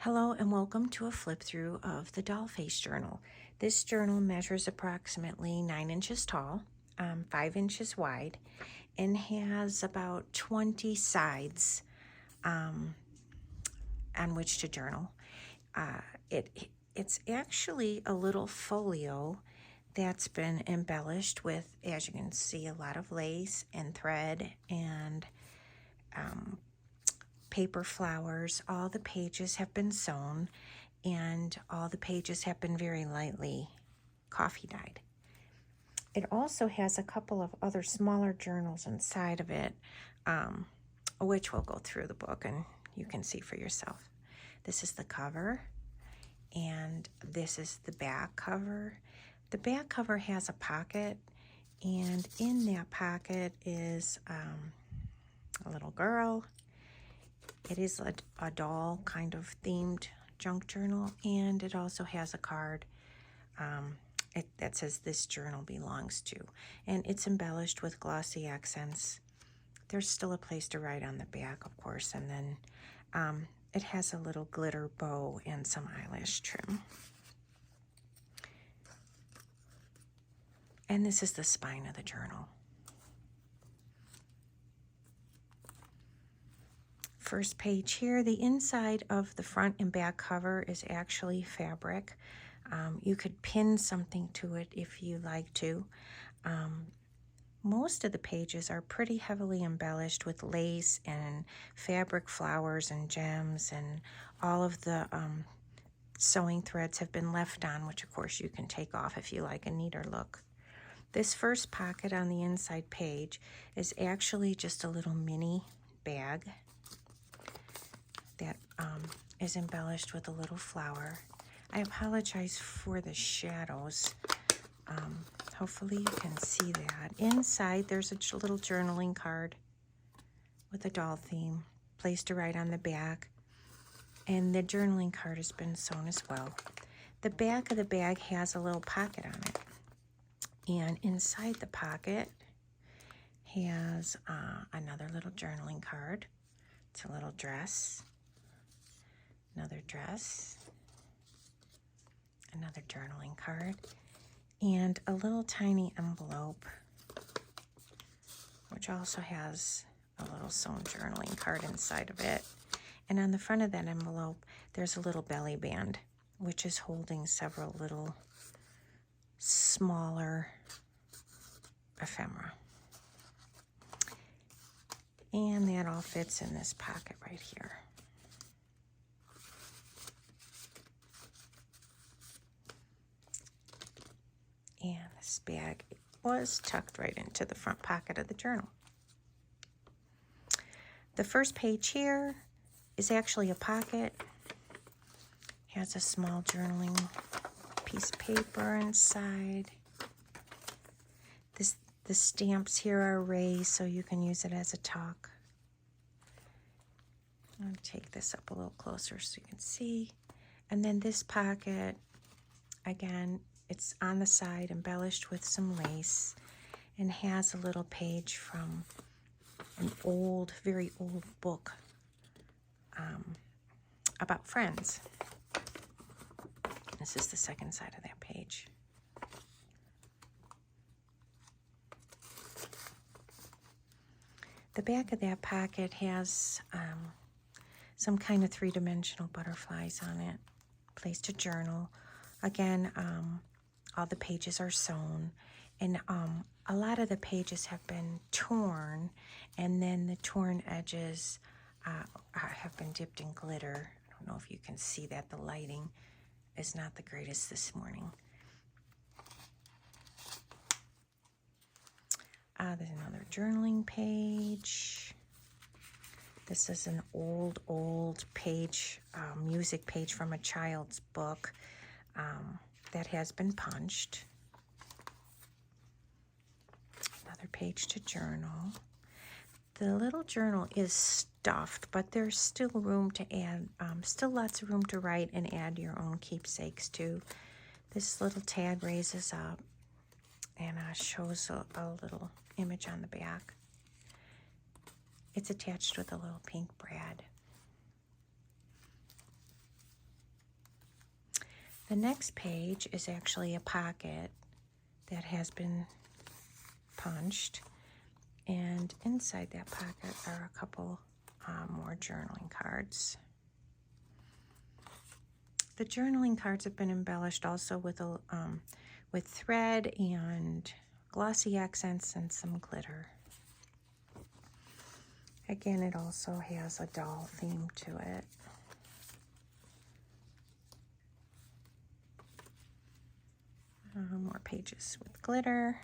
Hello and welcome to a flip through of the Doll Face Journal. This journal measures approximately 9 inches tall, 5 inches wide, and has about 20 sides on which to journal. It's actually a little folio that's been embellished with, as you can see, a lot of lace and thread and paper flowers. All the pages have been sewn and all the pages have been very lightly coffee dyed. It also has a couple of other smaller journals inside of it, which will go through the book and you can see for yourself. This is the cover and this is the back cover. The back cover has a pocket, and in that pocket is a little girl. It is a doll kind of themed junk journal, and it also has a card that says this journal belongs to, and it's embellished with glossy accents. There's still a place to write on the back, of course, and then it has a little glitter bow and some eyelash trim. And this is the spine of the journal. First page here, the inside of the front and back cover is actually fabric. You could pin something to it if you like to. Most of the pages are pretty heavily embellished with lace and fabric flowers and gems, and all of the sewing threads have been left on, which of course you can take off if you like a neater look. This first pocket on the inside page is actually just a little mini bag that is embellished with a little flower. I apologize for the shadows. Hopefully you can see that. Inside there's a little journaling card with a doll theme, place to write on the back, and the journaling card has been sewn as well. The back of the bag has a little pocket on it, and inside the pocket has another little journaling card. It's a little dress, another dress, another journaling card, and a little tiny envelope, which also has a little sewn journaling card inside of it. And on the front of that envelope, there's a little belly band, which is holding several little smaller ephemera. And that all fits in this pocket right here. And this bag was tucked right into the front pocket of the journal. The first page here is actually a pocket. Has a small journaling piece of paper inside. The stamps here are raised so you can use it as a tuck. I'll take this up a little closer so you can see. And then this pocket, again, it's on the side, embellished with some lace, and has a little page from an old, very old book about friends. This is the second side of that page. The back of that pocket has some kind of three-dimensional butterflies on it, place to journal. Again, all the pages are sewn, and a lot of the pages have been torn, and then the torn edges have been dipped in glitter. I don't know if you can see that. The lighting is not the greatest this morning. There's another journaling page. This is an old page, music page from a child's book that has been punched. Another page to journal. The little journal is stuffed, but there's still room to add, still lots of room to write and add your own keepsakes to. This little tag raises up and shows a little image on the back. It's attached with a little pink brad. The next page is actually a pocket that has been punched, and inside that pocket are a couple more journaling cards. The journaling cards have been embellished also with thread and glossy accents and some glitter. Again, it also has a doll theme to it. More pages with glitter.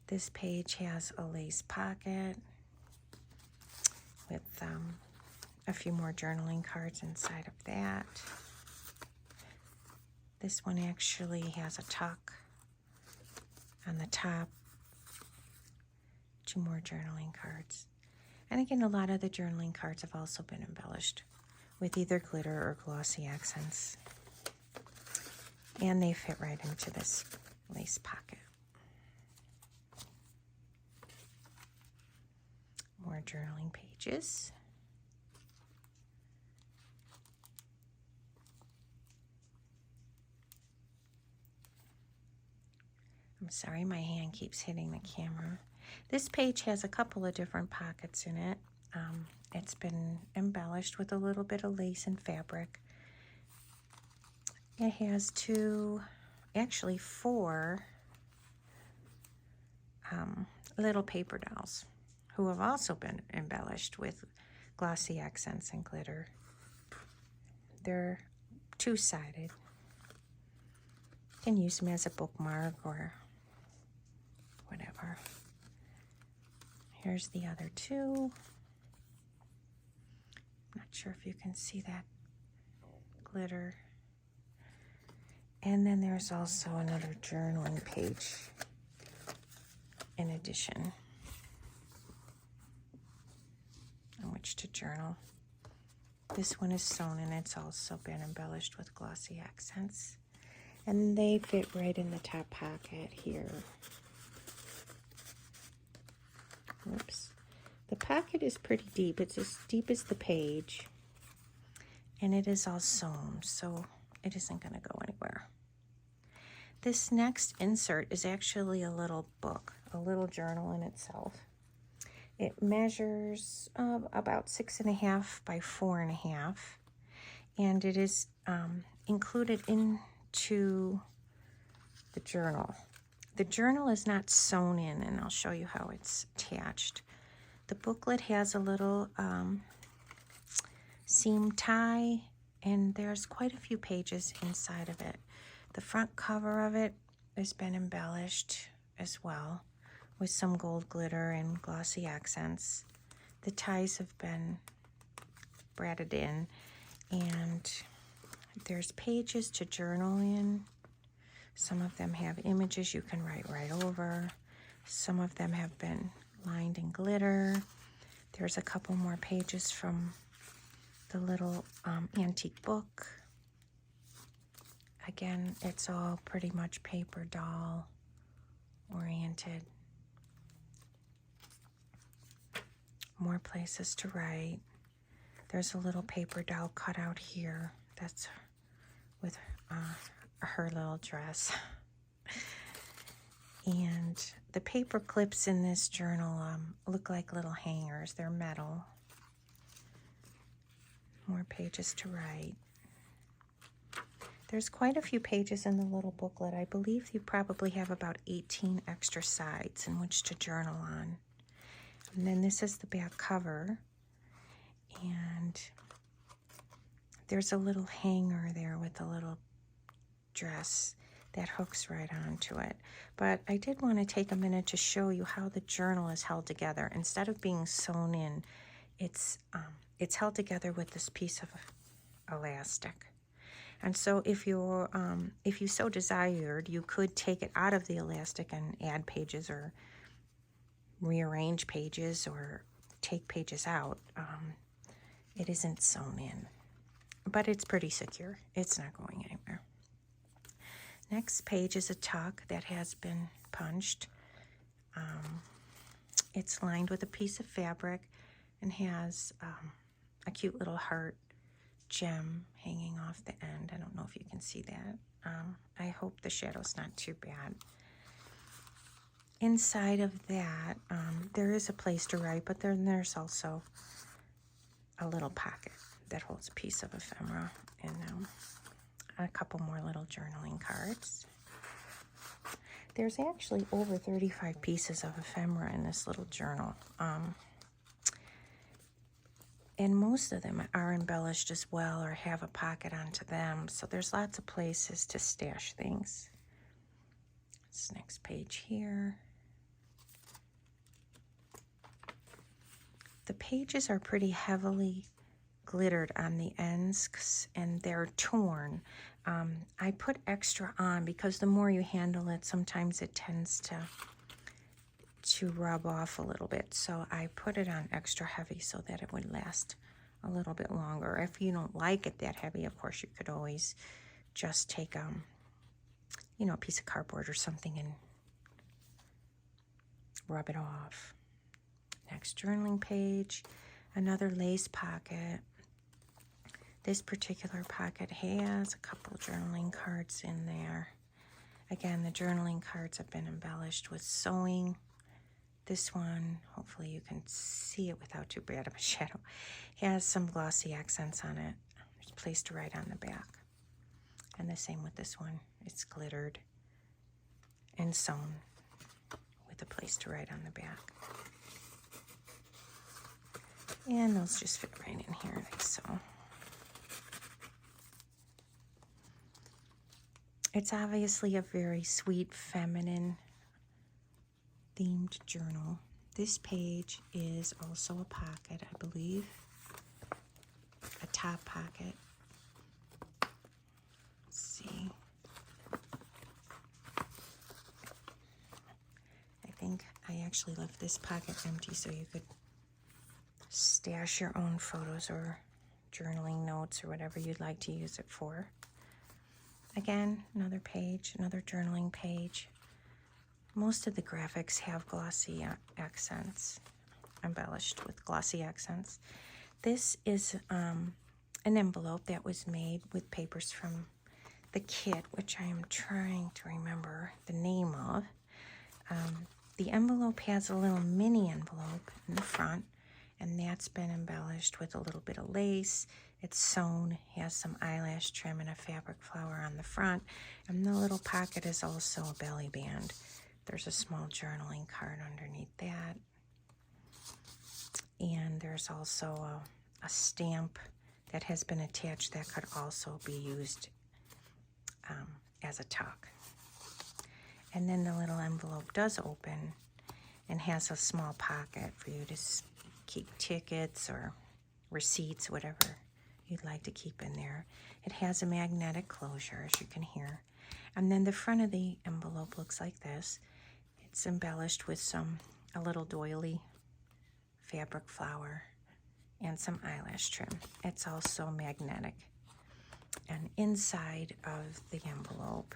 This page has a lace pocket with a few more journaling cards inside of that. This one actually has a tuck on the top. 2 more journaling cards. And again, a lot of the journaling cards have also been embellished with either glitter or glossy accents. And they fit right into this lace pocket. More journaling pages. I'm sorry, my hand keeps hitting the camera. This page has a couple of different pockets in it. It's been embellished with a little bit of lace and fabric. It has 4 little paper dolls who have also been embellished with glossy accents and glitter. They're 2-sided. You can use them as a bookmark or whatever. Here's the other 2. Not sure if you can see that glitter. And then there's also another journaling page in addition on which to journal. This one is sewn and it's also been embellished with glossy accents. And they fit right in the top pocket here. Oops. The pocket is pretty deep. It's as deep as the page. And it is all sewn, so it isn't going to go anywhere. This next insert is actually a little book, a little journal in itself. It measures about 6.5 by 4.5, and it is included into the journal. The journal is not sewn in, and I'll show you how it's attached. The booklet has a little seam tie, and there's quite a few pages inside of it. The front cover of it has been embellished as well with some gold glitter and glossy accents. The ties have been braided in, and there's pages to journal in. Some of them have images you can write right over. Some of them have been lined in glitter. There's a couple more pages from the little antique book. Again, it's all pretty much paper doll oriented. More places to write. There's a little paper doll cut out here. That's with her little dress. And the paper clips in this journal look like little hangers. They're metal. More pages to write. There's quite a few pages in the little booklet. I believe you probably have about 18 extra sides in which to journal on. And then this is the back cover. And there's a little hanger there with a little dress that hooks right onto it. But I did want to take a minute to show you how the journal is held together. Instead of being sewn in, it's held together with this piece of elastic. And so if you so desired, you could take it out of the elastic and add pages or rearrange pages or take pages out. It isn't sewn in, but it's pretty secure. It's not going anywhere. Next page is a tuck that has been punched. It's lined with a piece of fabric and has a cute little heart gem hanging off the end. I don't know if you can see that. I hope the shadow's not too bad. Inside of that, there is a place to write, but then there's also a little pocket that holds a piece of ephemera and a couple more little journaling cards. There's actually over 35 pieces of ephemera in this little journal. And most of them are embellished as well or have a pocket onto them. So there's lots of places to stash things. This next page here. The pages are pretty heavily glittered on the ends and they're torn. I put extra on because the more you handle it, sometimes it tends to rub off a little bit. So I put it on extra heavy so that it would last a little bit longer. If you don't like it that heavy, of course, you could always just take you know, a piece of cardboard or something and rub it off. Next journaling page, another lace pocket. This particular pocket has a couple journaling cards in there. Again, the journaling cards have been embellished with sewing. This one, hopefully you can see it without too bad of a shadow, has some glossy accents on it. There's a place to write on the back. And the same with this one. It's glittered and sewn with a place to write on the back. And those just fit right in here like so. It's obviously a very sweet, feminine themed journal. This page is also a pocket, I believe. A top pocket. Let's see. I think I actually left this pocket empty so you could stash your own photos or journaling notes or whatever you'd like to use it for. Again, another page, another journaling page. Most of the graphics have glossy accents, embellished with glossy accents. This is an envelope that was made with papers from the kit, which I am trying to remember the name of. The envelope has a little mini envelope in the front, and that's been embellished with a little bit of lace. It's sewn, has some eyelash trim and a fabric flower on the front, and the little pocket is also a belly band. There's a small journaling card underneath that. And there's also a stamp that has been attached that could also be used as a tuck. And then the little envelope does open and has a small pocket for you to keep tickets or receipts, whatever you'd like to keep in there. It has a magnetic closure, as you can hear. And then the front of the envelope looks like this. It's embellished with a little doily fabric flower and some eyelash trim. It's also magnetic. And inside of the envelope,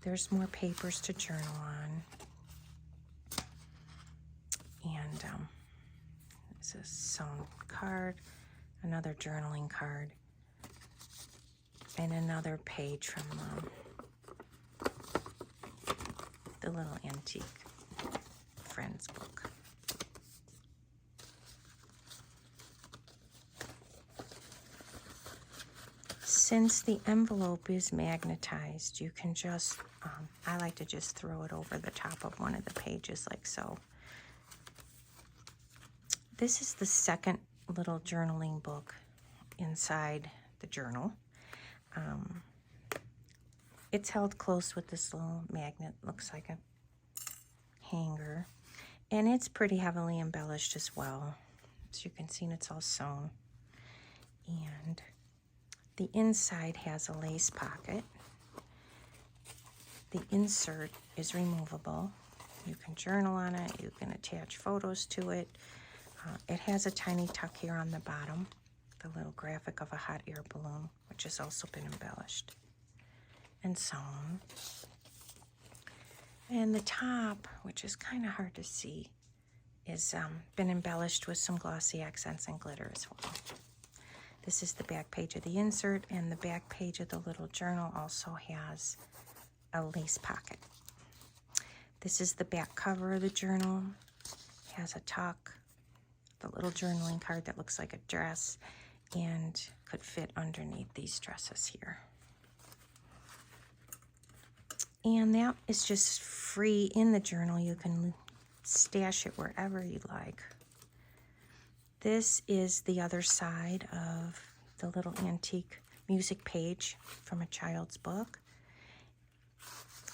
there's more papers to journal on. And this is a sewn card, another journaling card, and another page from the little antique friends book. Since the envelope is magnetized, you can just, I like to just throw it over the top of one of the pages like so. This is the second little journaling book inside the journal. It's held close with this little magnet, looks like a hanger, and it's pretty heavily embellished as well. As you can see, it's all sewn. And the inside has a lace pocket. The insert is removable. You can journal on it, you can attach photos to it. It has a tiny tuck here on the bottom, the little graphic of a hot air balloon, which has also been embellished and sewn. And the top, which is kind of hard to see, is been embellished with some glossy accents and glitter as well. This is the back page of the insert, and the back page of the little journal also has a lace pocket. This is the back cover of the journal. It has a tuck, the little journaling card that looks like a dress, and could fit underneath these dresses here. And that is just free in the journal. You can stash it wherever you like. This is the other side of the little antique music page from a child's book.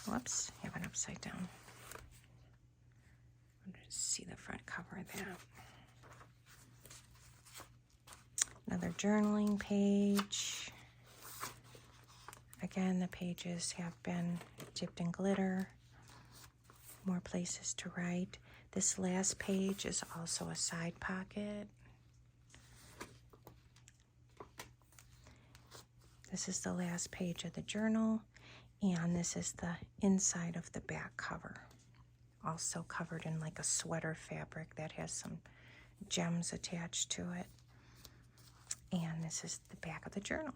Whoops, I have it upside down. Let's see the front cover of that. Another journaling page. Again, the pages have been dipped in glitter. More places to write. This last page is also a side pocket. This is the last page of the journal, and this is the inside of the back cover. Also covered in like a sweater fabric that has some gems attached to it. And this is the back of the journal.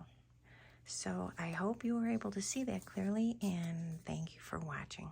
So I hope you were able to see that clearly, and thank you for watching.